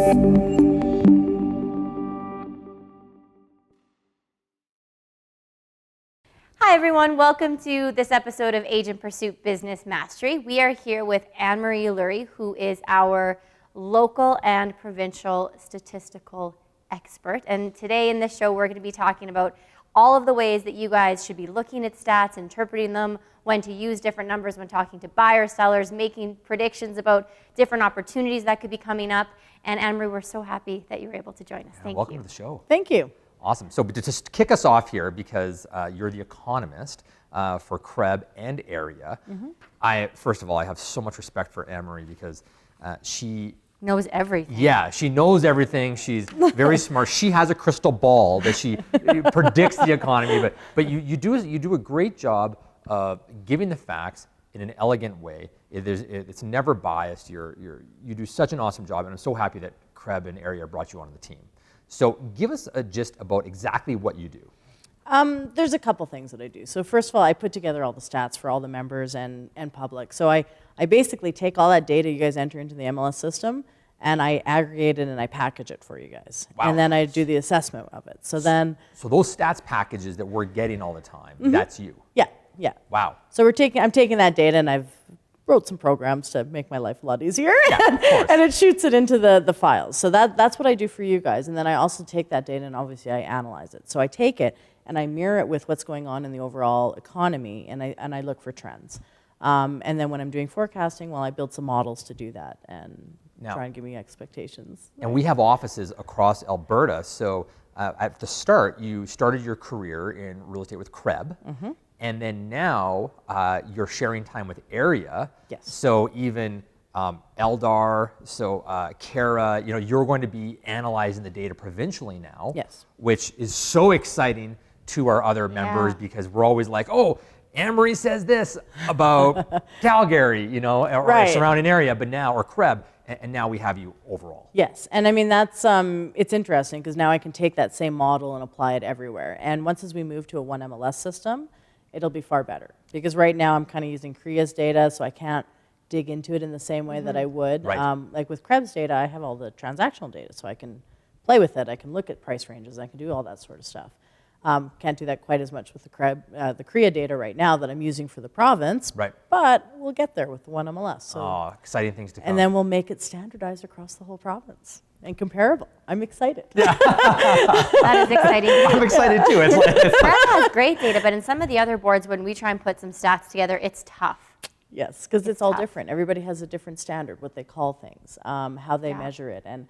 Hi everyone, welcome to this episode of Agent Pursuit Business Mastery. We are here with Anne-Marie Lurie, who is our local and provincial statistical expert. And today in this show, we're going to be talking about all of the ways that you guys should be looking at stats, interpreting them, when to use different numbers when talking to buyers, sellers, making predictions about different opportunities that could be coming up. And Anne-Marie, we're so happy that you were able to join us. Thank you. Welcome to the show. Thank you. Awesome. So to just kick us off here, because you're the economist for CREB and area, first of all, I have so much respect for Anne-Marie because she knows everything. Yeah, she knows everything. She's very smart. She has a crystal ball that she predicts the economy. But you do a great job of giving the facts in an elegant way. It's never biased. You do such an awesome job, and I'm so happy that CREB and area brought you onto the team. So give us a gist about exactly what you do. There's a couple things that I do. So first of all, I put together all the stats for all the members and public. So I basically take all that data you guys enter into the MLS system, and I aggregate it and I package it for you guys. Wow. And then I do the assessment of it. So those stats packages that we're getting all the time, that's you. Yeah. Wow. So I'm taking that data, and I've wrote some programs to make my life a lot easier, yeah, of course. and it shoots it into the files. So that's what I do for you guys. And then I also take that data and obviously I analyze it. So I take it and I mirror it with what's going on in the overall economy, and I look for trends. And then when I'm doing forecasting, well, I build some models to do that and try and give me expectations. And we have offices across Alberta. So at the start, you started your career in real estate with CREB. And then now you're sharing time with area. Yes. So even Eldar, Kara, you're going to be analyzing the data provincially now. Yes. Which is so exciting to our other members because we're always like, oh, Anne-Marie says this about Calgary, or surrounding area, but now, or CREB, and now we have you overall. Yes, and I mean that's it's interesting because now I can take that same model and apply it everywhere. And once as we move to a one MLS system, it'll be far better, because right now I'm kind of using CREA's data, so I can't dig into it in the same way that I would. Right. Like with CREB's data, I have all the transactional data, so I can play with it. I can look at price ranges. I can do all that sort of stuff. Can't do that quite as much with the CREA data right now that I'm using for the province. Right. But we'll get there with the one MLS. So, exciting things to come. and then we'll make it standardized across the whole province and comparable. I'm excited. That is exciting. I'm excited too. CREB has great data, but in some of the other boards, when we try and put some stats together, it's tough. Yes, because it's all different. Everybody has a different standard, what they call things, how they measure it. And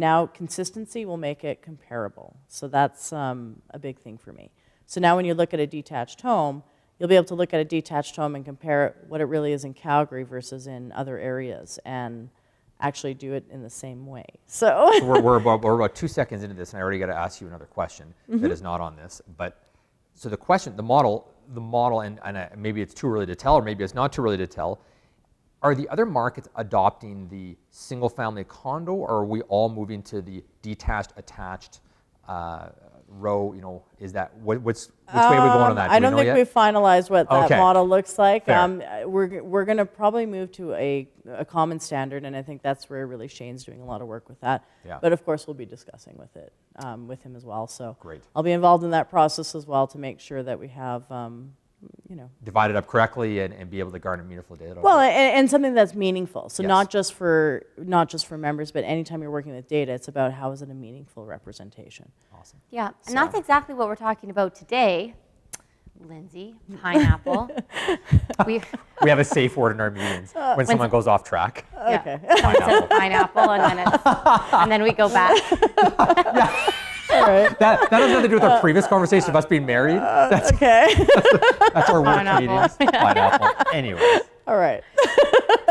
now consistency will make it comparable. So that's a big thing for me. So now when you look at a detached home, you'll be able to look at a detached home and compare what it really is in Calgary versus in other areas, and actually do it in the same way. So we're about 2 seconds into this, and I already got to ask you another question that is not on this. But so the model, and maybe it's too early to tell, or maybe it's not too early to tell. Are the other markets adopting the single-family condo, or are we all moving to the detached, attached row? Is that which way are we going on that? I don't think we've finalized what that model looks like. Fair. We're going to probably move to a common standard, and I think that's where really Shane's doing a lot of work with that. Yeah. But of course, we'll be discussing with him as well. So great. I'll be involved in that process as well to make sure that we have divide it up correctly and be able to garner meaningful data. Well, and something that's meaningful. So Yes. not just for members, but anytime you're working with data, it's about how is it a meaningful representation. Awesome. Yeah, and that's exactly what we're talking about today. Lindsay, pineapple. We have a safe word in our meetings when someone goes off track. Okay. Says pineapple, and then we go back. All right. That has nothing to do with our previous conversation of us being married. Okay. That's our work Pineapple. meetings. Pineapple. Anyways. All right.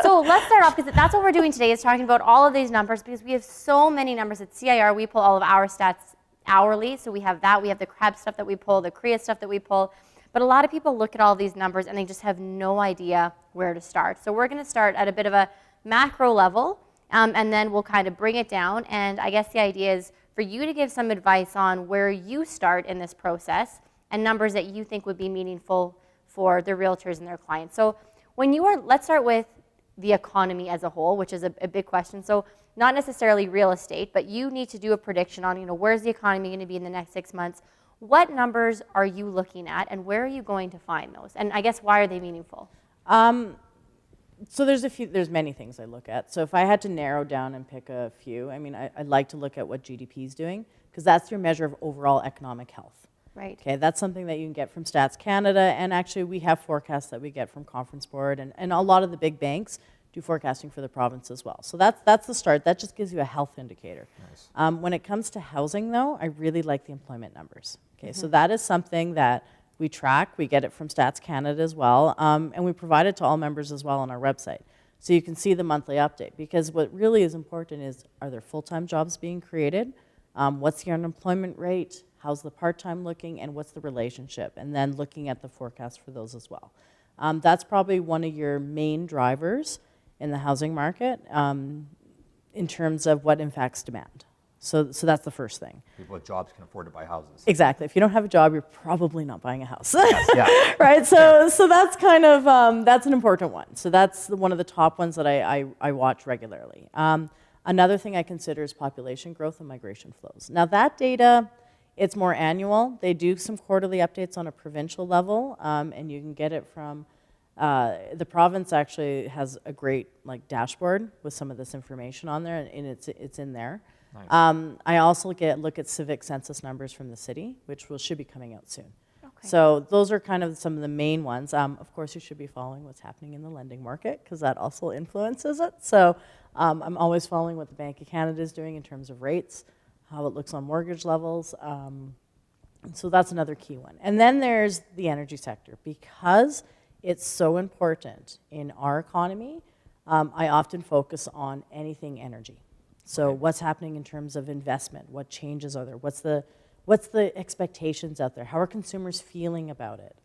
So let's start off, because that's what we're doing today, is talking about all of these numbers, because we have so many numbers. At CIR, we pull all of our stats hourly, so we have that. We have the CREB stuff that we pull, the CREA stuff that we pull. But a lot of people look at all these numbers and they just have no idea where to start. So we're going to start at a bit of a macro level, and then we'll kind of bring it down. And I guess the idea is for you to give some advice on where you start in this process and numbers that you think would be meaningful for the realtors and their clients. So when you are, let's start with the economy as a whole, which is a big question. So not necessarily real estate, but you need to do a prediction on, where's the economy going to be in the next 6 months. What numbers are you looking at, and where are you going to find those? And I guess, why are they meaningful? So there's many things I look at. So if I had to narrow down and pick a few, I mean, I'd like to look at what GDP is doing, because that's your measure of overall economic health. Right. Okay, that's something that you can get from Stats Canada, and actually we have forecasts that we get from Conference Board, and a lot of the big banks do forecasting for the province as well. So that's the start. That just gives you a health indicator. Nice. When it comes to housing, though, I really like the employment numbers. Okay, so that is something that we track. We get it from Stats Canada as well, and we provide it to all members as well on our website. So you can see the monthly update, because what really is important is, are there full-time jobs being created? What's the unemployment rate? How's the part-time looking? And what's the relationship? And then looking at the forecast for those as well. That's probably one of your main drivers in the housing market in terms of what impacts demand. So that's the first thing. People with jobs can afford to buy houses. Exactly. If you don't have a job, you're probably not buying a house. Yes, yeah. Right? So that's kind of, that's an important one. So that's one of the top ones that I watch regularly. Another thing I consider is population growth and migration flows. Now that data, it's more annual. They do some quarterly updates on a provincial level, and you can get it from, the province actually has a great dashboard with some of this information on there, and it's in there. Nice. I also look at civic census numbers from the city, which should be coming out soon. Okay. So those are kind of some of the main ones. Of course, you should be following what's happening in the lending market, because that also influences it. So I'm always following what the Bank of Canada is doing in terms of rates, how it looks on mortgage levels. So that's another key one. And then there's the energy sector. Because it's so important in our economy, I often focus on anything energy. So what's happening in terms of investment? What changes are there? What's the expectations out there? How are consumers feeling about it?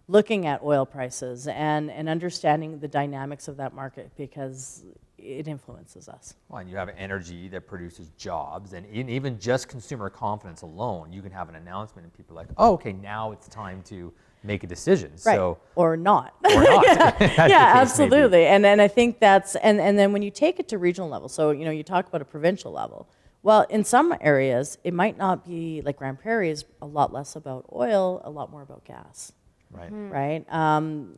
Looking at oil prices and understanding the dynamics of that market, because it influences us. Well, and you have energy that produces jobs, and even just consumer confidence alone, you can have an announcement and people are like, oh, okay, now it's time to make a decision. Right. So, or not. Or not. Yeah, absolutely. And I think that's, and then when you take it to regional level, so you talk about a provincial level, well, in some areas, it might not be, like Grand Prairie is a lot less about oil, a lot more about gas. Right. Right.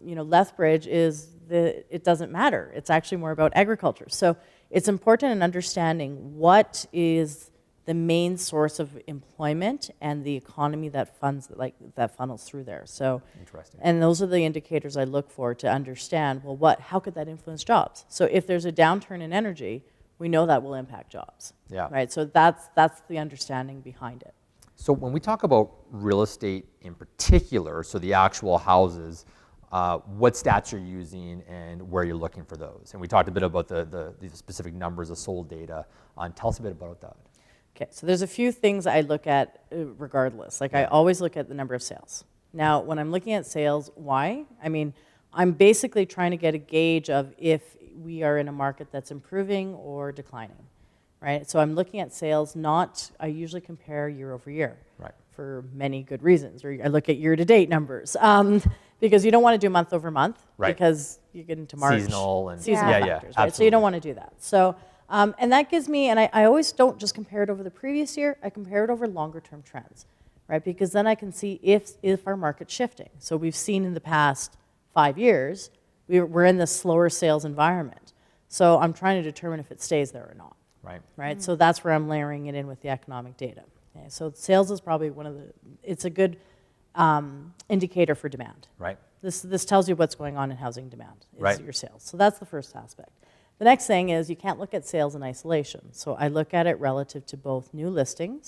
Lethbridge it doesn't matter. It's actually more about agriculture. So it's important in understanding what is the main source of employment and the economy that that funnels through there. So, interesting. And those are the indicators I look for to understand, well, how could that influence jobs? So if there's a downturn in energy, we know that will impact jobs. Yeah. Right. So that's the understanding behind it. So when we talk about real estate in particular, so the actual houses, what stats you're using and where you're looking for those. And we talked a bit about the specific numbers of sold data. Tell us a bit about that. Okay, so there's a few things I look at regardless. I always look at the number of sales. Now, when I'm looking at sales, why? I mean, I'm basically trying to get a gauge of if we are in a market that's improving or declining, right? So I'm looking at sales, I usually compare year over year. Right. For many good reasons. Or I look at year-to-date numbers. Because you don't want to do month over month, right. Because you get into March. Seasonal factors, right? Absolutely. So you don't want to do that. So, and that gives me, and I always don't just compare it over the previous year, I compare it over longer term trends, right? Because then I can see if our market's shifting. So we've seen in the past 5 years, we're in this slower sales environment. So I'm trying to determine if it stays there or not. Right. Right? Mm-hmm. So that's where I'm layering it in with the economic data. Okay? So sales is probably it's a good indicator for demand. Right. This tells you what's going on in housing demand, is right. your sales. So that's the first aspect. The next thing is you can't look at sales in isolation. So I look at it relative to both new listing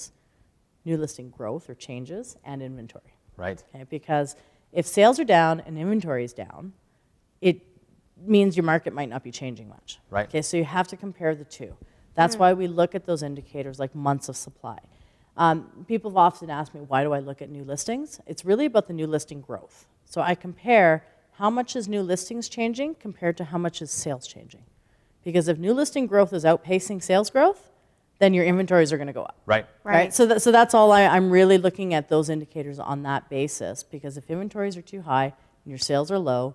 growth or changes, and inventory. Right. Okay? Because if sales are down and inventory is down, it means your market might not be changing much. Right. Okay, so you have to compare the two. That's why we look at those indicators like months of supply. People have often asked me, why do I look at new listings? It's really about the new listing growth. So I compare how much is new listings changing compared to how much is sales changing. Because if new listing growth is outpacing sales growth, then your inventories are going to go up. Right. Right. So that's all I'm really looking at, those indicators on that basis. Because if inventories are too high and your sales are low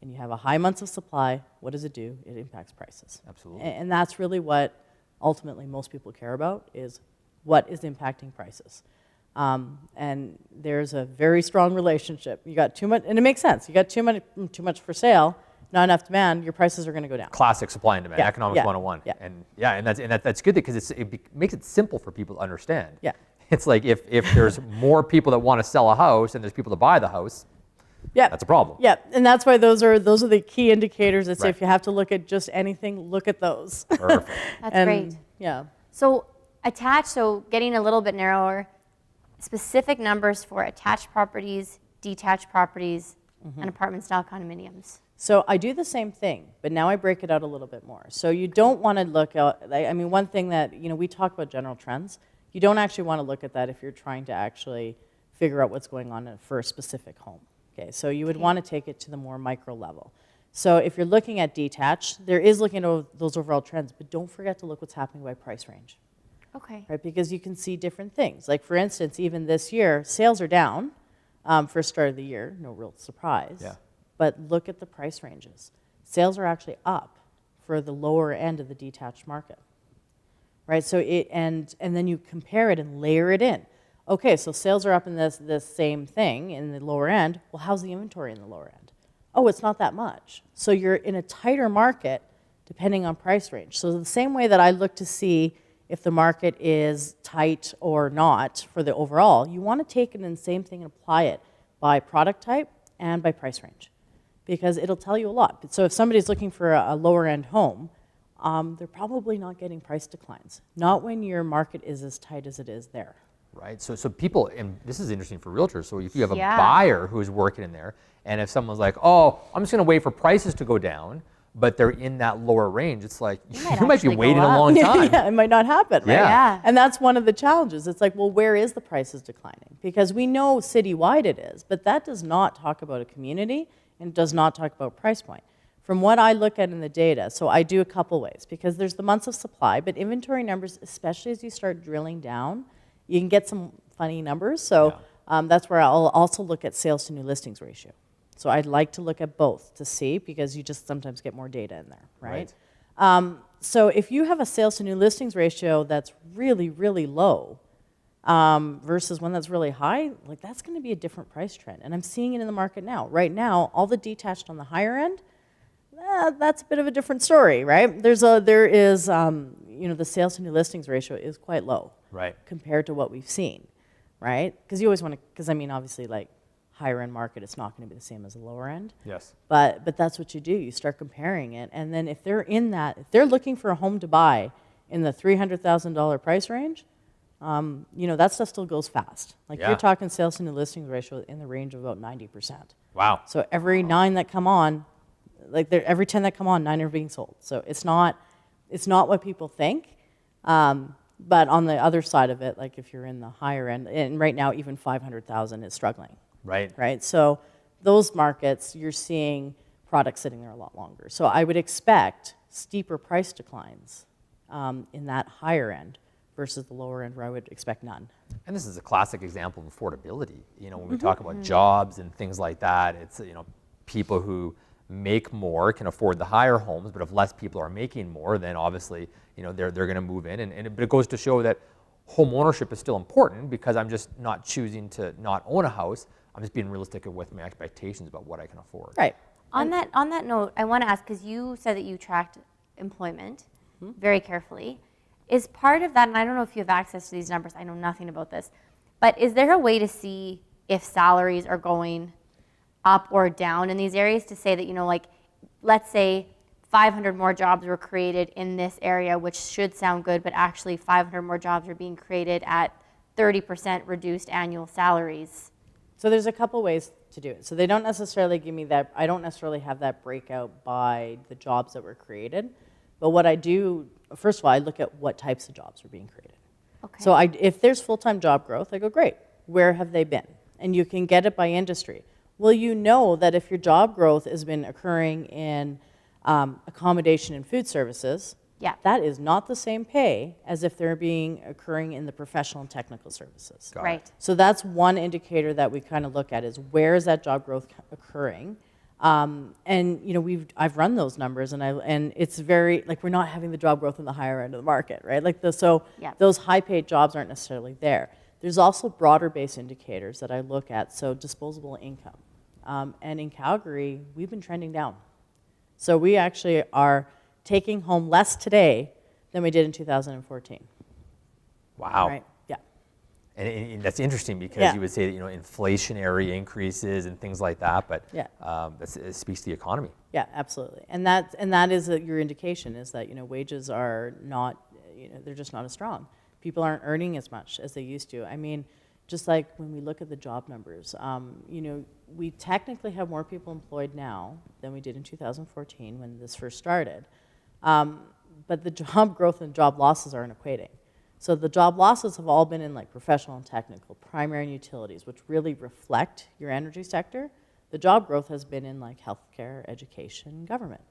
and you have a high months of supply, what does it do? It impacts prices. Absolutely. And that's really what ultimately most people care about is what is impacting prices. And there's a very strong relationship. You got too much, and it makes sense. You got too much for sale, not enough demand, your prices are going to go down. Classic supply and demand, Economics 101. Yeah. And that's good because it makes it simple for people to understand. Yeah. It's like if there's more people that want to sell a house and there's people to buy the house, Yeah. that's a problem. Yeah, and that's why those are the key indicators that say Right. if you have to look at just anything, look at those. Perfect. That's great. Yeah. So attached, so getting a little bit narrower, specific numbers for attached properties, detached properties, and apartment-style condominiums. So I do the same thing, but now I break it out a little bit more. So you don't want to look at, I mean, one thing that, we talk about general trends. You don't actually want to look at that if you're trying to actually figure out what's going on for a specific home. Okay, so you would want to take it to the more micro level. So if you're looking at detached, there is looking at those overall trends, but don't forget to look what's happening by price range. Okay. Right, because you can see different things. Like for instance, even this year, sales are down for start of the year, no real surprise. Yeah. But look at the price ranges. Sales are actually up for the lower end of the detached market. Right, so and then you compare it and layer it in. Okay, so sales are up in this same thing in the lower end. Well, how's the inventory in the lower end? Oh, it's not that much. So you're in a tighter market depending on price range. So the same way that I look to see if the market is tight or not for the overall, you want to take it in the same thing and apply it by product type and by price range, because it'll tell you a lot. So if somebody's looking for a lower end home, they're probably not getting price declines. Not when your market is as tight as it is there. Right, so people, and this is interesting for realtors, so if you have a Yeah. buyer who's working in there, and if someone's like, oh, I'm just gonna wait for prices to go down, but they're in that lower range, it's like, might you might be actually go waiting a up. long time. Yeah, it might not happen, right? Yeah. Yeah. And that's one of the challenges. It's like, well, where is the prices declining? Because we know citywide it is, but that does not talk about a community and does not talk about price point. From what I look at in the data, so I do a couple ways, because there's the months of supply, but inventory numbers, especially as you start drilling down, you can get some funny numbers. So that's where I'll also look at sales to new listings ratio. So I'd like to look at both to see, because you just sometimes get more data in there, right? So if you have a sales to new listings ratio that's really, really low versus one that's really high, like that's going to be a different price trend. And I'm seeing it in the market now. Right now, all the detached on the higher end, that's a bit of a different story, right? There is, the sales to new listings ratio is quite low, Right. compared to what we've seen, right? Because you always want to, because I mean, obviously, like higher end market, it's not going to be the same as the lower end. Yes. But that's what you do. You start comparing it, and then if they're if they're looking for a home to buy in the $300,000 price range, that stuff still goes fast. Like Yeah. you're talking sales to new listings ratio in the range of about 90%. Wow. So every 9 that come on, every 10 that come on, 9 are being sold. So it's not what people think. But on the other side of it, like if you're in the higher end, and right now even 500,000 is struggling. Right. Right. So those markets, you're seeing products sitting there a lot longer. So I would expect steeper price declines in that higher end versus the lower end, where I would expect none. And this is a classic example of affordability. When we talk about jobs and things like that, it's, people who make more can afford the higher homes, but if less people are making more, then obviously, they're going to move in. But it goes to show that home ownership is still important, because I'm just not choosing to not own a house. I'm just being realistic with my expectations about what I can afford. Right. On that note, I want to ask, because you said that you tracked employment very carefully. Is part of that, and I don't know if you have access to these numbers, I know nothing about this, but is there a way to see if salaries are going up or down in these areas, to say that, like, let's say 500 more jobs were created in this area, which should sound good, but actually 500 more jobs are being created at 30% reduced annual salaries? So there's a couple ways to do it. So they don't necessarily give me that, I don't necessarily have that breakout by the jobs that were created. But what I do, first of all, I look at what types of jobs are being created. Okay. So if there's full-time job growth, I go, great, where have they been? And you can get it by industry. Well, you know that if your job growth has been occurring in accommodation and food services, Yeah. that is not the same pay as if they're occurring in the professional and technical services. Got it. Right. So that's one indicator that we kind of look at, is where is that job growth occurring? And I've run those numbers, and it's very like we're not having the job growth in the higher end of the market, right? Like those high-paid jobs aren't necessarily there. There's also broader-based indicators that I look at, so disposable income. And in Calgary, we've been trending down. So we actually are taking home less today than we did in 2014. Wow. Right? Yeah. And that's interesting because Yeah. you would say that, inflationary increases and things like that, but Yeah. it speaks to the economy. Yeah, absolutely. And that is your indication is that, wages are not, they're just not as strong. People aren't earning as much as they used to. I mean, just like when we look at the job numbers, we technically have more people employed now than we did in 2014 when this first started. But the job growth and job losses aren't equating. So the job losses have all been in like professional and technical, primary and utilities, which really reflect your energy sector. The job growth has been in like healthcare, education, government.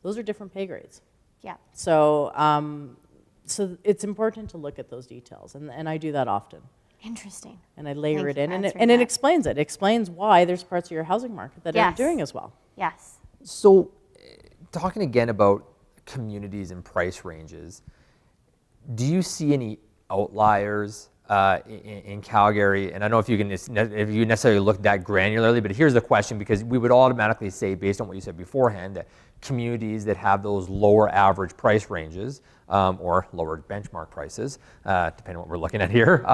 Those are different pay grades. Yeah. So it's important to look at those details, and I do that often. Interesting. And I layer Thank it you in, for and answering it that. explains it. It explains why there's parts of your housing market that aren't Yes. doing as well. Yes. So, talking again about communities and price ranges, do you see any outliers in Calgary? And I don't know if you necessarily look that granularly, but here's the question, because we would automatically say, based on what you said beforehand, that communities that have those lower average price ranges or lower benchmark prices, depending on what we're looking at here,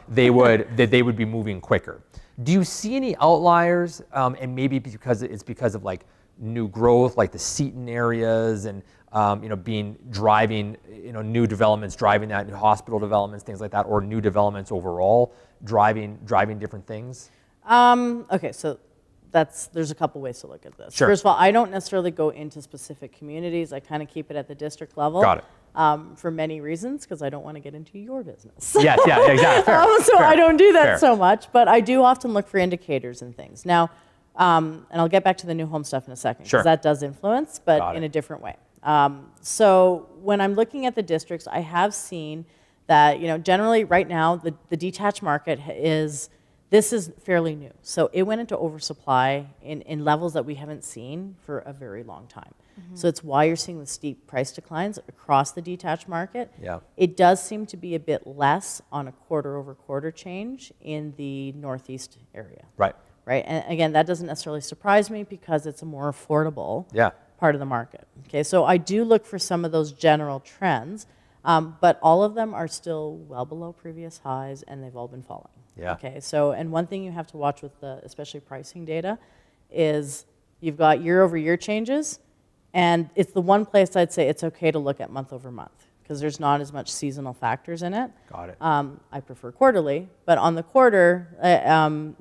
they would be moving quicker. Do you see any outliers? And maybe because it's because of like new growth, like the Seton areas, and driving new developments, driving that, new hospital developments, things like that, or new developments overall, driving different things? Okay, so there's a couple ways to look at this. Sure. First of all, I don't necessarily go into specific communities. I kind of keep it at the district level. Got it. For many reasons, because I don't want to get into your business. Yes, yeah, exactly. Fair, So fair, I don't do that fair. so much, but I do often look for indicators and things. Now, and I'll get back to the new home stuff in a second, because Sure. that does influence, Got but it. in a different way. So when I'm looking at the districts, I have seen that, generally right now, the detached market this is fairly new. So it went into oversupply in levels that we haven't seen for a very long time. So it's why you're seeing the steep price declines across the detached market. Yeah. It does seem to be a bit less on a quarter-over-quarter change in the northeast area. Right. Right, and again, that doesn't necessarily surprise me because it's a more affordable Yeah. part of the market. Okay, so I do look for some of those general trends, but all of them are still well below previous highs, and they've all been falling. Yeah. Okay, so and one thing you have to watch with especially pricing data is you've got year-over-year changes, and it's the one place I'd say it's okay to look at month over month because there's not as much seasonal factors in it. Got it. I prefer quarterly, but on the quarter,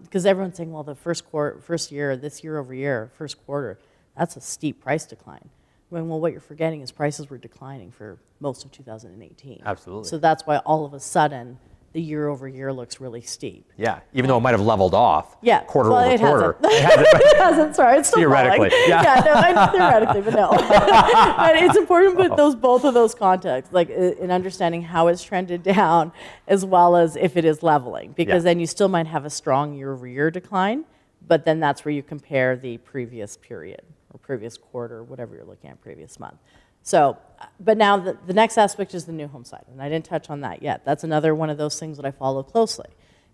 because everyone's saying, well, the first year, this year over year, first quarter, that's a steep price decline. Well, what you're forgetting is prices were declining for most of 2018. Absolutely. So that's why all of a sudden the year over year looks really steep. Yeah, even though it might have leveled off. Yeah, Quarter well, over it quarter. hasn't. It hasn't. It hasn't, sorry, it's still Theoretically, falling. yeah. No, theoretically, but no. But it's important to put both of those contexts, like in understanding how it's trended down, as well as if it is leveling, because then you still might have a strong year-over-year decline, but then that's where you compare the previous period or previous quarter, whatever you're looking at, previous month. So, but now the next aspect is the new home side, and I didn't touch on that yet. That's another one of those things that I follow closely,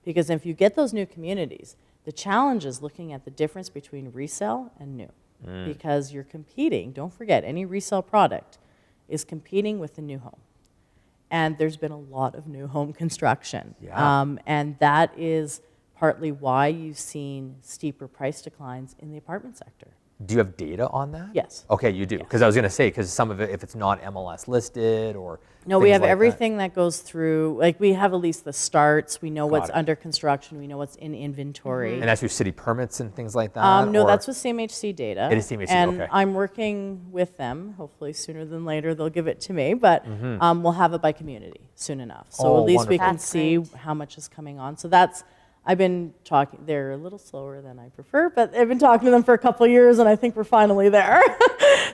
because if you get those new communities, the challenge is looking at the difference between resale and new, because you're competing. Don't forget, any resale product is competing with the new home, and there's been a lot of new home construction, and that is partly why you've seen steeper price declines in the apartment sector. Do you have data on that? Yes. Okay, you do. Because I was going to say, because some of it, if it's not MLS listed or No, we things have like everything that goes through, like we have at least the starts, we know what's it. under construction, we know what's in inventory. And that's through city permits and things like that? No, or- that's with CMHC data. It is CMHC, and okay. I'm working with them, hopefully sooner than later they'll give it to me, but we'll have it by community soon enough. So Oh, at least we wonderful. can That's see great. how much is coming on. So I've been talking, they're a little slower than I prefer, but I've been talking to them for a couple of years and I think we're finally there.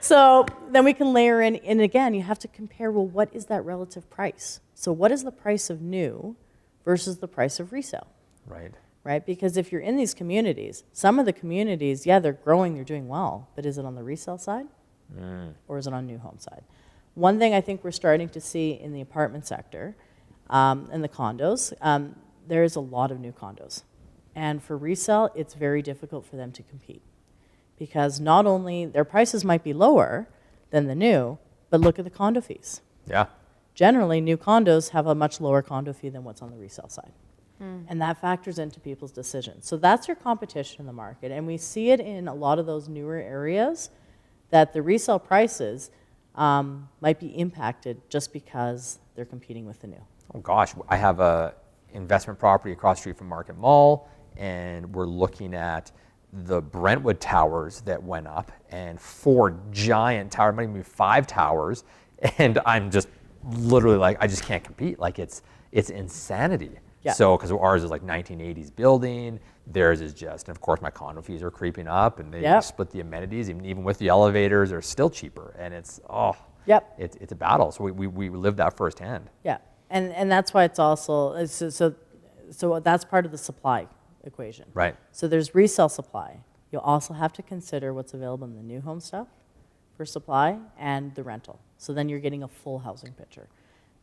So then we can layer in, and again, you have to compare, well, what is that relative price? So what is the price of new versus the price of resale? Right. right? Because if you're in these communities, some of the communities, yeah, they're growing, they're doing well, but is it on the resale side or is it on new home side? One thing I think we're starting to see in the apartment sector and the condos, there's a lot of new condos. And for resale, it's very difficult for them to compete because not only their prices might be lower than the new, but look at the condo fees. Yeah. Generally, new condos have a much lower condo fee than what's on the resale side. And that factors into people's decisions. So that's your competition in the market. And we see it in a lot of those newer areas that the resale prices might be impacted just because they're competing with the new. Oh gosh, I have a investment property across the street from Market Mall, and we're looking at the Brentwood towers that went up, and 4 giant towers, maybe 5 towers, and I'm just literally like, I just can't compete. Like it's insanity. Yeah. So, because ours is like 1980s building, theirs is just, and of course my condo fees are creeping up, and they split the amenities, even with the elevators, they're still cheaper, and it's, it's a battle. So we live that firsthand. Yeah, and that's why it's also, so that's part of the supply equation. Right. So there's resale supply. You'll also have to consider what's available in the new home stuff for supply and the rental. So then you're getting a full housing picture.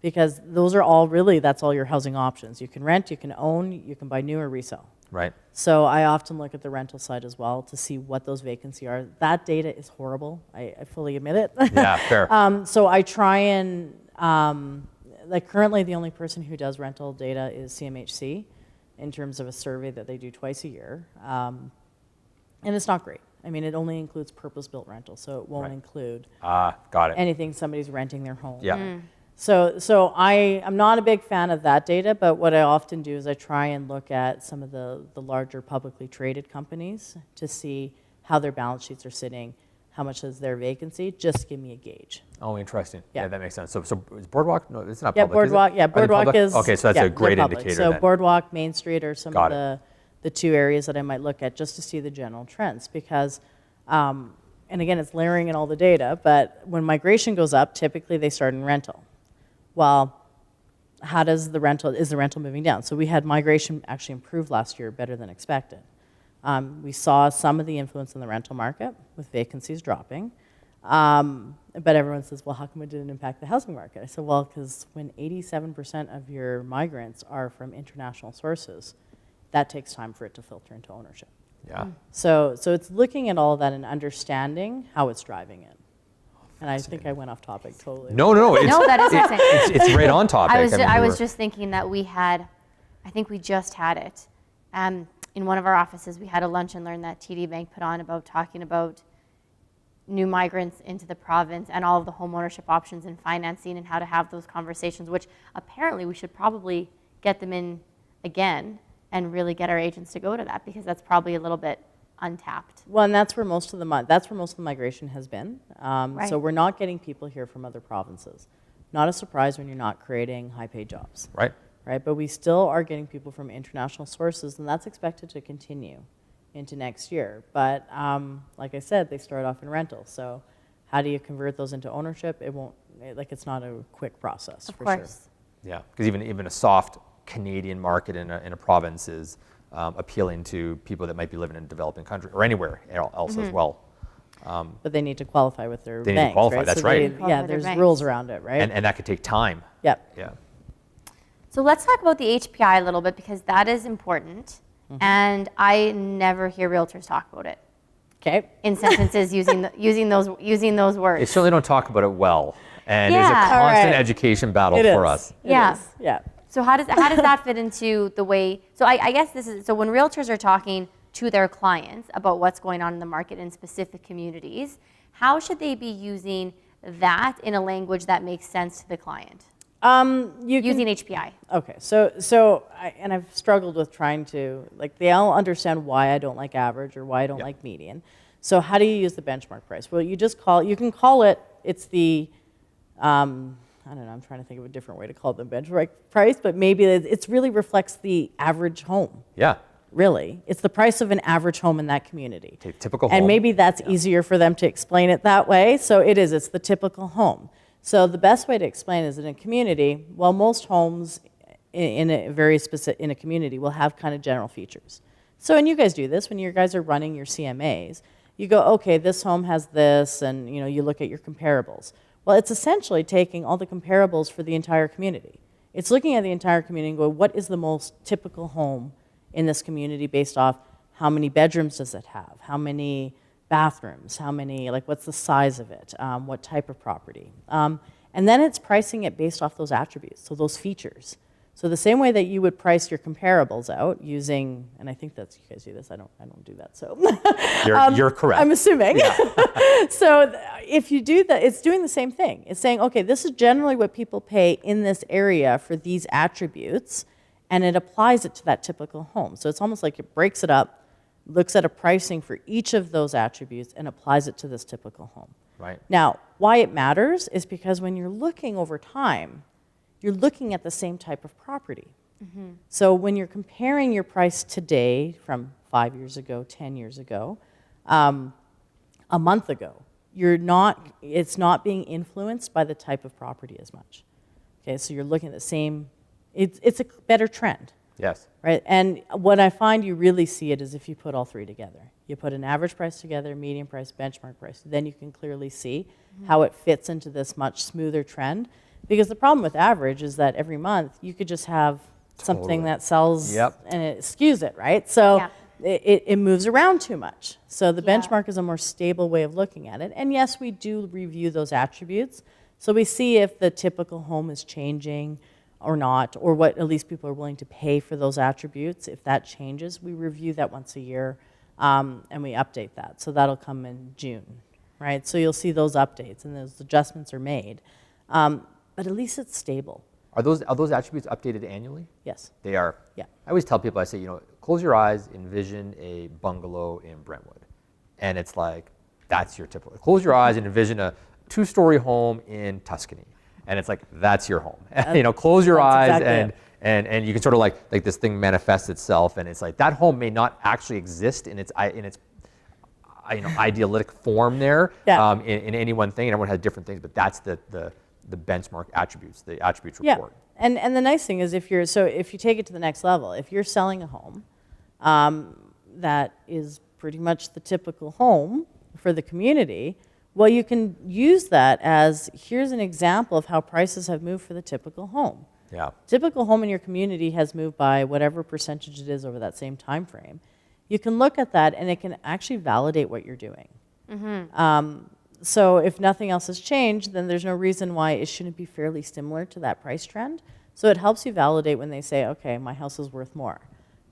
Because those are all really, that's all your housing options. You can rent, you can own, you can buy new or resell. Right. So I often look at the rental side as well to see what those vacancies are. That data is horrible. I fully admit it. Yeah, fair. So I try and, like currently the only person who does rental data is CMHC in terms of a survey that they do twice a year. And it's not great. I mean, it only includes purpose-built rental, so it won't include got it. anything somebody's renting their home. Yeah. So I'm not a big fan of that data, but what I often do is I try and look at some of the larger publicly traded companies to see how their balance sheets are sitting, how much is their vacancy, just to give me a gauge. Oh, interesting. Yeah. Yeah, that makes sense. So is Boardwalk? No, it's not Yeah, public. Boardwalk. Is it? Yeah, Are they Boardwalk public? is. Okay, so that's yeah, a great they're public. indicator So then. Boardwalk, Main Street are some Got of the 2 areas that I might look at just to see the general trends because, and again, it's layering in all the data, but when migration goes up, typically they start in rental. Well, how does is the rental moving down? So we had migration actually improve last year better than expected. We saw some of the influence in the rental market with vacancies dropping. But everyone says, well, how come it didn't impact the housing market? I said, well, because when 87% of your migrants are from international sources, that takes time for it to filter into ownership. Yeah. So it's looking at all of that and understanding how it's driving it. And I think I went off topic totally. No. It's, No, that is insane. it's right on topic. I was just thinking that I think we just had it. In one of our offices, we had a lunch and learn that TD Bank put on about talking about new migrants into the province and all of the home ownership options and financing and how to have those conversations, which apparently we should probably get them in again and really get our agents to go to that because that's probably a little bit untapped. Well, and that's where most of the migration has been. Right. So we're not getting people here from other provinces. Not a surprise when you're not creating high-paid jobs. Right. Right, but we still are getting people from international sources, and that's expected to continue into next year. But like I said, they start off in rental. So how do you convert those into ownership? It's not a quick process. Of for course. Sure. Yeah, because even a soft Canadian market in a province is appealing to people that might be living in a developing country or anywhere else as well. But they need to qualify with their They need to banks, qualify, right? that's So right. they- Qualify yeah, with their there's banks. rules around it, right? And that could take time. Yep. Yeah. So let's talk about the HPI a little bit because that is important. And I never hear realtors talk about it Okay. in sentences using those They words. certainly don't talk about it well. And there's a Yeah. constant All right. education battle It for is. us. It Yeah. is. Yeah. So how does that fit into the way? So I guess so when realtors are talking to their clients about what's going on in the market in specific communities, how should they be using that in a language that makes sense to the client? Using HPI. Okay, and I've struggled with trying to, they all understand why I don't like average or why I don't like median. So how do you use the benchmark price? Well, you can call it, it's the, I don't know, I'm trying to think of a different way to call it than benchmark price, but maybe it really reflects the average home, Yeah. really. It's the price of an average home in that community. Typical And home. maybe that's easier for them to explain it that way. So it's the typical home. So the best way to explain is in a community, well, most homes in a very specific, in a community will have kind of general features. So, and you guys do this when you guys are running your CMAs. You go, okay, this home has this, and you look at your comparables. Well, it's essentially taking all the comparables for the entire community. It's looking at the entire community and going, what is the most typical home in this community based off how many bedrooms does it have, how many bathrooms, how many, like what's the size of it, what type of property. And then it's pricing it based off those attributes, so those features. So the same way that you would price your comparables out using, and I think that's, you guys do this, I don't do that, so. You're correct. I'm assuming. Yeah. So if you do that, it's doing the same thing. It's saying, okay, this is generally what people pay in this area for these attributes, and it applies it to that typical home. So it's almost like it breaks it up, looks at a pricing for each of those attributes, and applies it to this typical home. Right. Now, why it matters is because when you're looking over time, you're looking at the same type of property. Mm-hmm. So when you're comparing your price today from 5 years ago, 10 years ago, a month ago, it's not being influenced by the type of property as much. Okay, so you're looking at the same, it's a better trend. Yes. Right, and what I find you really see it is if you put all three together. You put an average price together, median price, benchmark price, then you can clearly see how it fits into this much smoother trend. Because the problem with average is that every month you could just have something that sells and it skews it, right? So it moves around too much. So the benchmark is a more stable way of looking at it. And yes, we do review those attributes. So we see if the typical home is changing or not, or what at least people are willing to pay for those attributes. If that changes, we review that once a year and we update that. So that'll come in June, right? So you'll see those updates and those adjustments are made. But at least it's stable. Are those attributes updated annually? Yes. They are? Yeah. I always tell people, I say, close your eyes, envision a bungalow in Brentwood. And it's like, that's your typical. Close your eyes and envision a 2-story home in Tuscany. And it's like, that's your home. Close your eyes exactly and you can sort of like this thing manifests itself. And it's like, that home may not actually exist in its idealistic form there in any one thing. And everyone has different things, but that's the benchmark attributes, the attributes report. And the nice thing is if you take it to the next level, if you're selling a home that is pretty much the typical home for the community, well, you can use that as, here's an example of how prices have moved for the typical home. Yeah. Typical home in your community has moved by whatever percentage it is over that same time frame. You can look at that and it can actually validate what you're doing. Mm-hmm. So if nothing else has changed, then there's no reason why it shouldn't be fairly similar to that price trend. So it helps you validate when they say, okay, my house is worth more.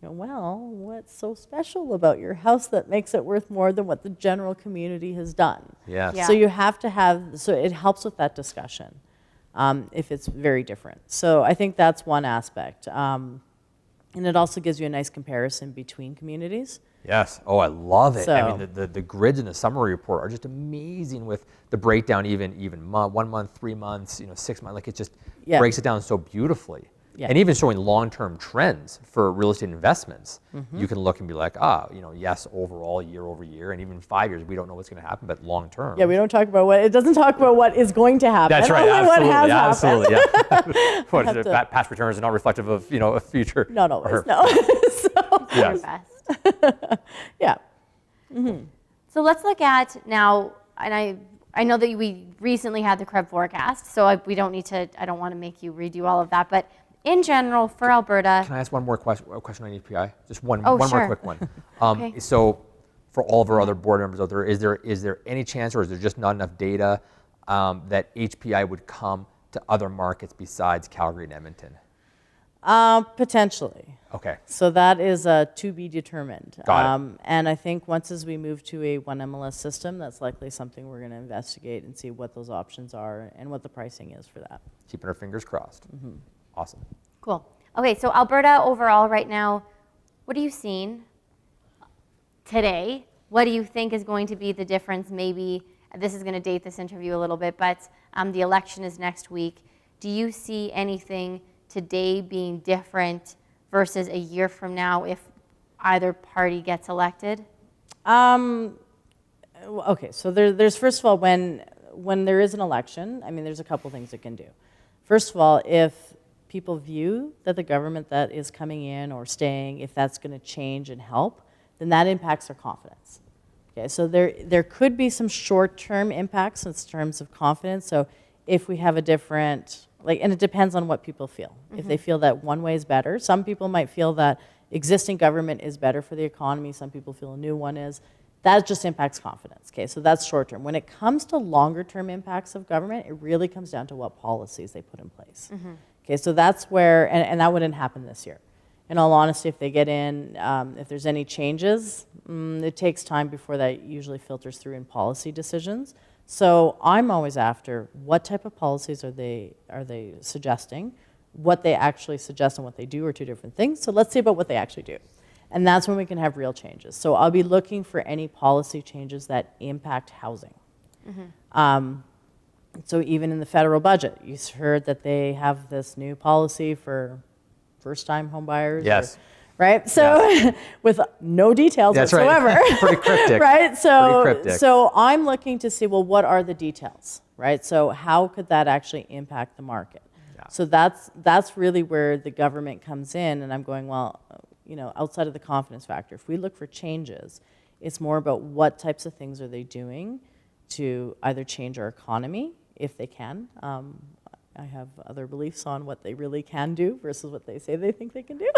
Well, what's so special about your house that makes it worth more than what the general community has done? Yes. So you have to have, so it helps with that discussion if it's very different. So I think that's one aspect. And it also gives you a nice comparison between communities. Yes. Oh, I love it. So, I mean, the grids in the summary report are just amazing with the breakdown, even 1 month, 3 months, 6 months. Like it just breaks it down so beautifully. Yeah. And even showing long-term trends for real estate investments, you can look and be like, yes, overall, year over year, and even 5 years, we don't know what's going to happen, but long-term. Yeah, we don't talk about it doesn't talk about what is going to happen. That's right, only absolutely, what has happened. Yeah. What is it? Past returns are not reflective of, a future. Not always, no. So, yes. Best. Yeah. Mm-hmm. So let's look at now, and I know that we recently had the CREB forecast, so I don't want to make you redo all of that, but in general, for Alberta. Can I ask one more question on EPI? Just one sure. more quick one. Okay. So for all of our other board members out there, is there any chance, or is there just not enough data that HPI would come to other markets besides Calgary and Edmonton? Potentially. Okay. So that is to be determined. Got it. And I think once as we move to a one MLS system, that's likely something we're going to investigate and see what those options are and what the pricing is for that. Keeping our fingers crossed. Mm-hmm. Awesome. Cool. Okay, so Alberta overall right now, what are you seeing today? What do you think is going to be the difference? Maybe this is going to date this interview a little bit, but the election is next week. Do you see anything today being different versus a year from now if either party gets elected? Okay, so there's first of all, when there is an election, I mean, there's a couple things it can do. First of all, if people view that the government that is coming in or staying, if that's going to change and help, then that impacts their confidence. Okay, so there could be some short-term impacts in terms of confidence. So if we have a different, and it depends on what people feel. If they feel that one way is better, some people might feel that existing government is better for the economy. Some people feel a new one is. That just impacts confidence. Okay, so that's short-term. When it comes to longer-term impacts of government, it really comes down to what policies they put in place. Okay, so that's where, and that wouldn't happen this year. In all honesty, if they get in, if there's any changes, it takes time before that usually filters through in policy decisions. So I'm always after what type of policies are they suggesting, what they actually suggest and what they do are two different things. So let's see about what they actually do. And that's when we can have real changes. So I'll be looking for any policy changes that impact housing. So even in the federal budget, you heard that they have this new policy for first-time home buyers. Yes. Right? So with no details whatsoever. Right. Pretty cryptic. Right? So, Pretty cryptic. so I'm looking to see, well, what are the details? Right? So how could that actually impact the market? Yeah. So that's really where the government comes in, and I'm going, well, outside of the confidence factor, if we look for changes, it's more about what types of things are they doing to either change our economy, if they can. I have other beliefs on what they really can do versus what they say they think they can do.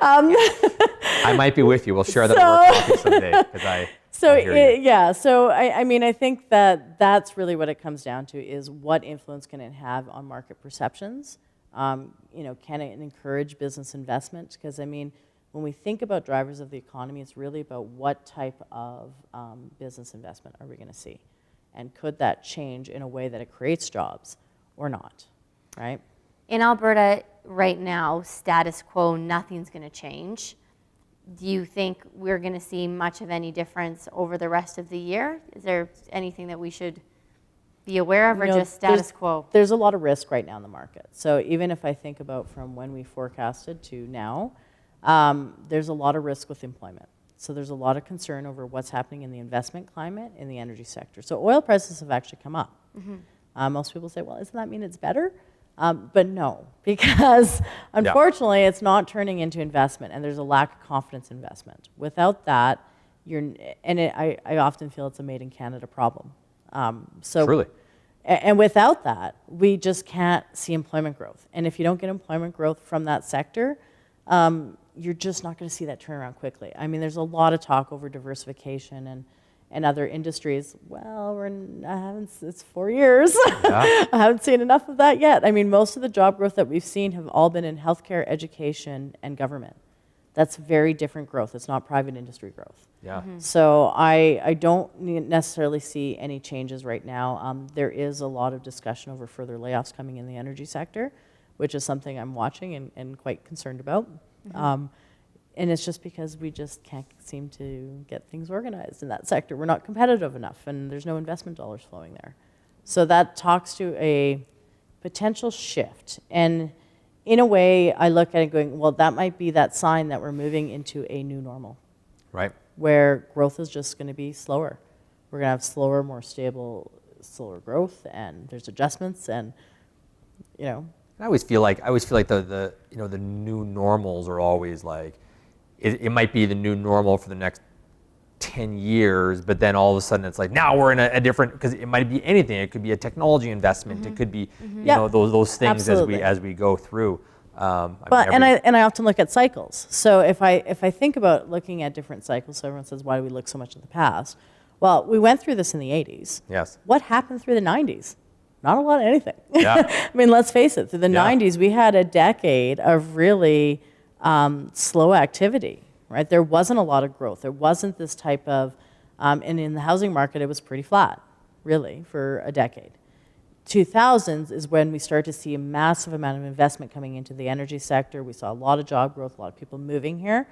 I might be with you. We'll share that at work coffee someday. So I mean, I think that's really what it comes down to is what influence can it have on market perceptions? Can it encourage business investment? Because I mean, when we think about drivers of the economy, it's really about what type of business investment are we going to see? And could that change in a way that it creates jobs or not, right? In Alberta right now, status quo, nothing's going to change. Do you think we're going to see much of any difference over the rest of the year? Is there anything that we should be aware of, or just status quo? There's a lot of risk right now in the market. So even if I think about from when we forecasted to now, there's a lot of risk with employment. So there's a lot of concern over what's happening in the investment climate in the energy sector. So oil prices have actually come up. Most people say, well, doesn't that mean it's better? But no, because unfortunately it's not turning into investment, and there's a lack of confidence in investment. Without that, I often feel it's a made in Canada problem. Truly. And without that, we just can't see employment growth. And if you don't get employment growth from that sector, you're just not going to see that turnaround quickly. I mean, there's a lot of talk over diversification and other industries. Well, it's 4 years. Yeah. I haven't seen enough of that yet. I mean, most of the job growth that we've seen have all been in healthcare, education, and government. That's very different growth. It's not private industry growth. Yeah. So I don't necessarily see any changes right now. There is a lot of discussion over further layoffs coming in the energy sector, which is something I'm watching and quite concerned about. And it's just because we just can't seem to get things organized in that sector. We're not competitive enough, and there's no investment dollars flowing there. So that talks to a potential shift. And in a way, I look at it going, well, that might be that sign that we're moving into a new normal. Right. Where growth is just going to be slower. We're going to have slower, more stable, slower growth, and there's adjustments, and I always feel like the new normals are always like, it might be the new normal for the next 10 years, but then all of a sudden it's like, now we're in a different, because it might be anything. It could be a technology investment. It could be, those things as we go through. I often look at cycles. So if I think about looking at different cycles, so everyone says, why do we look so much at the past? Well, we went through this in the 80s. Yes. What happened through the 90s? Not a lot of anything. Yeah. I mean, let's face it, through the 90s, we had a decade of really slow activity, right? There wasn't a lot of growth. There wasn't this type of, and in the housing market, it was pretty flat, really, for a decade. 2000s is when we started to see a massive amount of investment coming into the energy sector. We saw a lot of job growth, a lot of people moving here.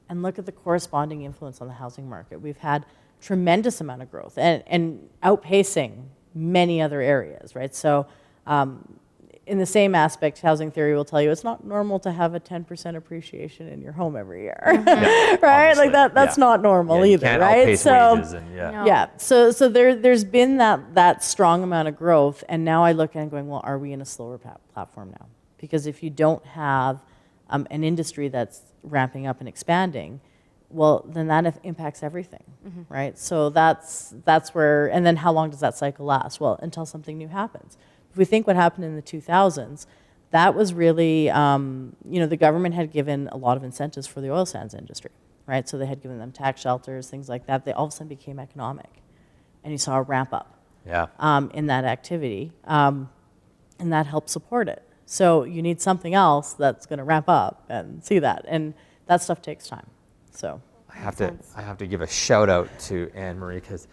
And look at the corresponding influence on the housing market. We've had tremendous amount of growth and outpacing many other areas, right? So in the same aspect, housing theory will tell you it's not normal to have a 10% appreciation in your home every year, right? Like that's not normal either, you can't right? Outpace wages and, So there's been that strong amount of growth, and now I look at it going, well, are we in a slower platform now? Because if you don't have an industry that's ramping up and expanding, well, then that impacts everything, right? So that's where, and then how long does that cycle last? Well, until something new happens. If we think what happened in the 2000s, that was really, the government had given a lot of incentives for the oil sands industry, right? So they had given them tax shelters, things like that. They all of a sudden became economic. And you saw a ramp up in that activity, and that helped support it. So you need something else that's going to ramp up and see that, and that stuff takes time. So I have to give a shout out to Anne-Marie, because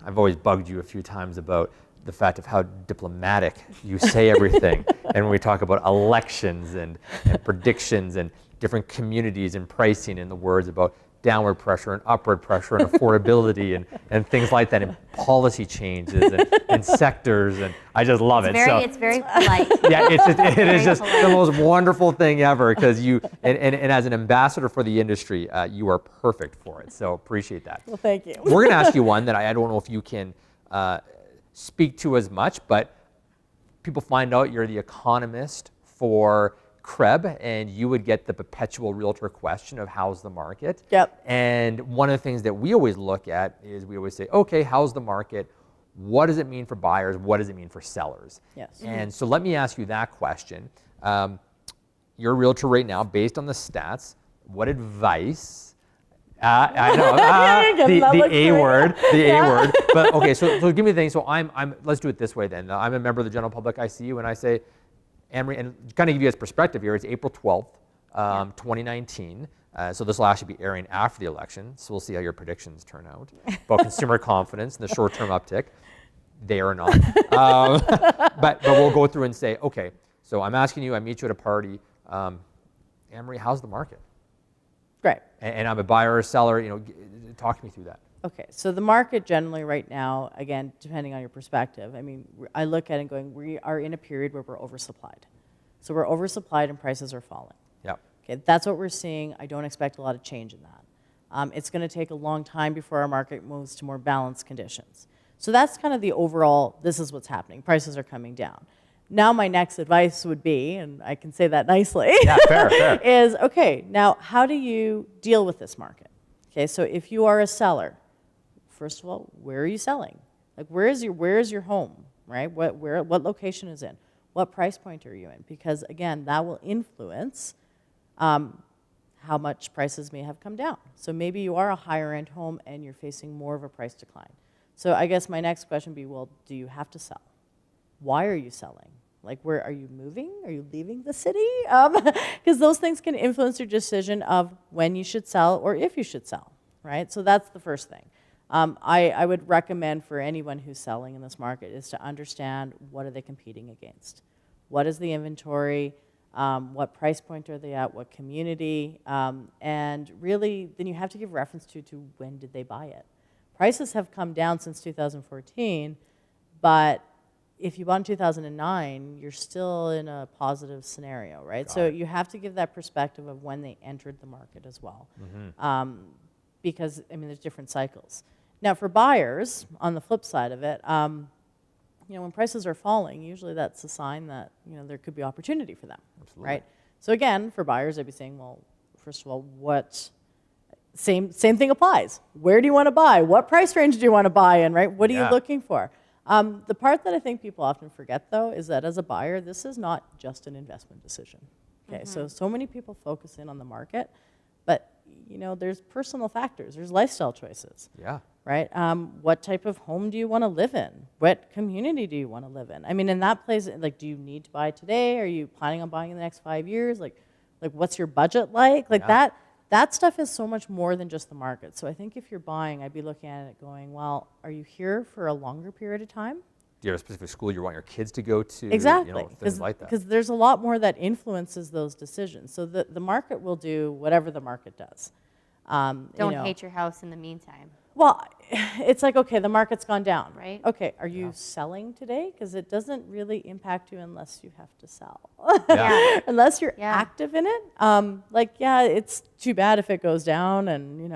I've always bugged you a few times about the fact of how diplomatic you say everything. And when we talk about elections and predictions and different communities and pricing, and the words about downward pressure and upward pressure and affordability and things like that, and policy changes and sectors, and I just love it. It's very polite. Yeah, it is just polite. the most wonderful thing ever, because you, and as an ambassador for the industry, you are perfect for it. So appreciate that. well, thank you. We're going to ask you one that I don't know if you can speak to as much, but people find out you're the economist for CREB, and you would get the perpetual realtor question of how's the market. Yep. And one of the things that we always look at is we always say, okay, how's the market? What does it mean for buyers? What does it mean for sellers? Yes. And so let me ask you that question. You're a realtor right now, based on the stats. What advice? I know the A word, A word. But okay, so give me the thing. So let's do it this way then. I'm a member of the general public. I see you, and I say, Anne-Marie, and kind of give you guys perspective here, it's April 12th, 2019. So this will actually be airing after the election, so we'll see how your predictions turn out about consumer confidence and the short-term uptick. They are not. But we'll go through and say, okay, so I'm asking you, I meet you at a party. Anne-Marie, how's the market? Great. And I'm a buyer or seller, talk to me through that. Okay, so the market generally right now, again, depending on your perspective, I mean, I look at it going, we are in a period where we're oversupplied. So we're oversupplied and prices are falling. Yep. Okay, that's what we're seeing. I don't expect a lot of change in that. It's going to take a long time before our market moves to more balanced conditions. So that's kind of the overall, this is what's happening. Prices are coming down. Now my next advice would be, and I can say that nicely, fair. is, okay, now how do you deal with this market? Okay, so if you are a seller, first of all, where are you selling? Like, where is your home, right? What location is in? What price point are you in? Because again, that will influence how much prices may have come down. So maybe you are a higher end home and you're facing more of a price decline. So I guess my next question would be, well, do you have to sell? Why are you selling? Like, where are you moving? Are you leaving the city? Because those things can influence your decision of when you should sell or if you should sell, right? So that's the first thing. I would recommend for anyone who's selling in this market is to understand, what are they competing against? What is the inventory? What price point are they at? What community? And really, then you have to give reference to when did they buy it. Prices have come down since 2014, but if you bought in 2009, you're still in a positive scenario, right? So you have to give that perspective of when they entered the market as well. Because, I mean, there's different cycles. Now, for buyers, on the flip side of it, when prices are falling, usually that's a sign that, there could be opportunity for them, right? So again, for buyers, I'd be saying, well, first of all, same thing applies. Where do you want to buy? What price range do you want to buy in, right? What are you looking for? The part that I think people often forget, though, is that as a buyer, this is not just an investment decision. Okay, so many people focus in on the market, but there's personal factors, there's lifestyle choices. Yeah. Right? What type of home do you want to live in? What community do you want to live in? I mean, in that place, like, do you need to buy today? Are you planning on buying in the next 5 years? Like what's your budget like? Like that stuff is so much more than just the market. So I think if you're buying, I'd be looking at it going, well, are you here for a longer period of time? Do you have a specific school you want your kids to go to? Exactly. Things like that. Because there's a lot more that influences those decisions. So the market will do whatever the market does. Don't hate your house in the meantime. Well, it's like, okay, the market's gone down. Right. Okay, are you selling today? Because it doesn't really impact you unless you have to sell. Unless you're active in it. It's too bad if it goes down and,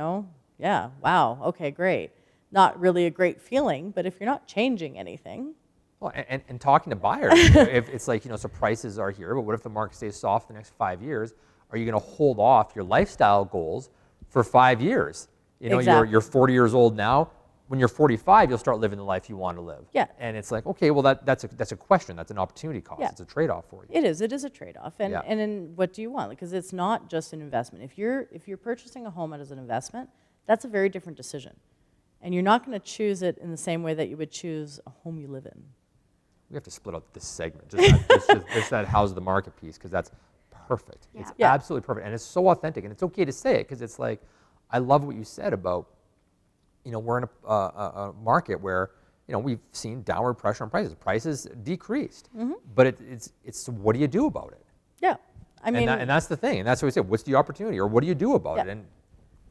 wow, okay, great. Not really a great feeling, but if you're not changing anything, Well, and talking to buyers, if it's like, so prices are here, but what if the market stays soft the next 5 years? Are you going to hold off your lifestyle goals for 5 years? Exactly. You're 40 years old now. When you're 45, you'll start living the life you want to live. Yeah. And it's like, okay, well, that's a question. That's an opportunity cost. Yeah. It's a trade-off for you. It is a trade-off. And, Yeah. and then what do you want? Because it's not just an investment. If you're purchasing a home as an investment, that's a very different decision. And you're not going to choose it in the same way that you would choose a home you live in. We have to split up this segment, just that how's the market piece, because that's perfect. Yeah. It's Yeah. absolutely perfect, and it's so authentic, and it's okay to say it, because it's like, I love what you said about, we're in a market where, we've seen downward pressure on prices. Prices decreased, but it's what do you do about it? Yeah. I mean, and that's the thing, and that's what we say. What's the opportunity, or what do you do about Yeah. it? And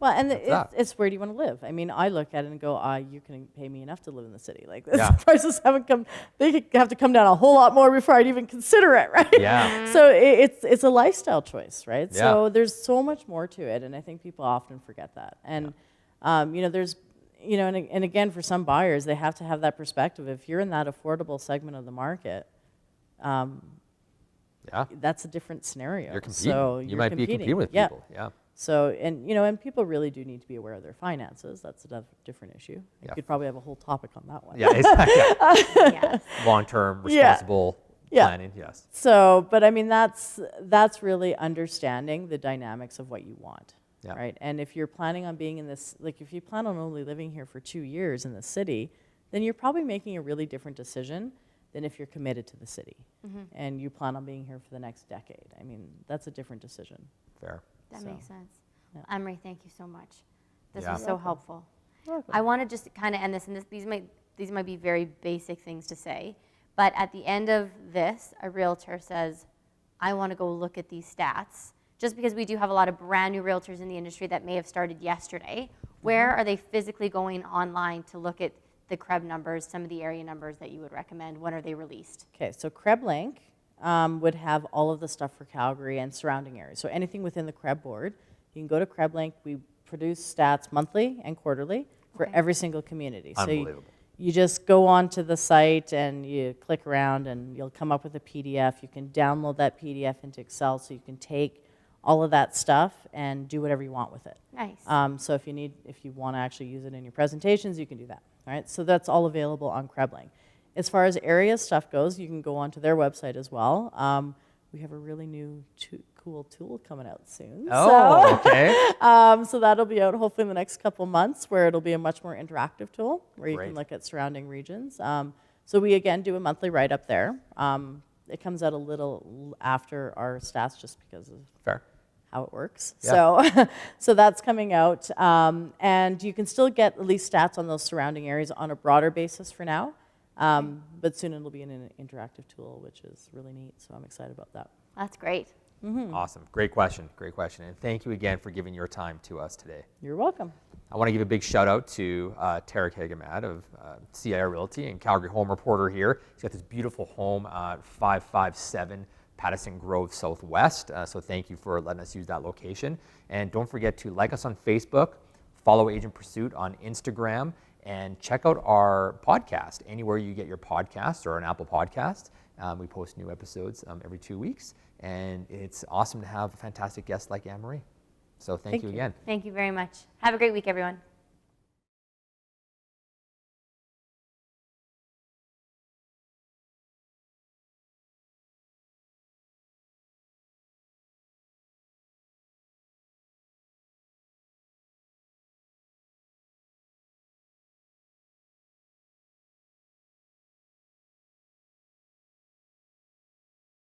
well, and that. it's where do you want to live? I mean, I look at it and go, you can pay me enough to live in the city. Like, this Yeah. prices haven't come, they have to come down a whole lot more before I'd even consider it, right? Yeah. So it's a lifestyle choice, right? Yeah. So there's so much more to it, and I think people often forget that. And, there's, and again, for some buyers, they have to have that perspective. If you're in that affordable segment of the market, yeah, that's a different scenario. you're competing. So You you're might be competing with Yeah. people. Yeah. So, and people really do need to be aware of their finances. That's a different issue. You Yeah. could probably have a whole topic on that one. Yeah, exactly. Yes. Long-term, Yeah. responsible Yeah. planning. Yes. So, but I mean, that's really understanding the dynamics of what you want, Yeah. right? And if you're planning on being in this, like if you plan on only living here for 2 years in the city, then you're probably making a really different decision than if you're committed to the city and you plan on being here for the next decade. I mean, that's a different decision. Fair. That So, makes sense. yeah. Emery, thank you so much. This Yeah. was so helpful. Welcome. I want to just kind of end this, and these might be very basic things to say, but at the end of this, a realtor says, I want to go look at these stats. Just because we do have a lot of brand new realtors in the industry that may have started yesterday, where are they physically going online to look at the CREB numbers, some of the area numbers that you would recommend? When are they released? Okay, so CREB Link would have all of the stuff for Calgary and surrounding areas. So anything within the CREB board, you can go to CREB Link. We produce stats monthly and quarterly for Okay. every single community. So Unbelievable. you just go onto the site and you click around and you'll come up with a PDF. You can download that PDF into Excel so you can take all of that stuff and do whatever you want with it. Nice. So if you want to actually use it in your presentations, you can do that. All right, so that's all available on CREB Link. As far as area stuff goes, you can go onto their website as well. We have a really new cool tool coming out soon. Oh, okay. So that'll be out hopefully in the next couple months, where it'll be a much more interactive tool where you Great. can look at surrounding regions. So we again do a monthly write-up there. It comes out a little after our stats just because of Fair. how it works. Yeah. So that's coming out. And you can still get at least stats on those surrounding areas on a broader basis for now. But soon it'll be in an interactive tool, which is really neat. So I'm excited about that. That's great. Awesome. Great question. Great question. And thank you again for giving your time to us today. You're welcome. I want to give a big shout out to Tarek Hagamad of CIR Realty and Calgary Home Reporter here. He's got this beautiful home at 557 Patterson Grove Southwest. So thank you for letting us use that location. And don't forget to like us on Facebook, follow Agent Pursuit on Instagram, and check out our podcast anywhere you get your podcasts or an Apple Podcast. We post new episodes every 2 weeks, and it's awesome to have a fantastic guest like Anne-Marie. So thank you again. Thank you very much. Have a great week, everyone.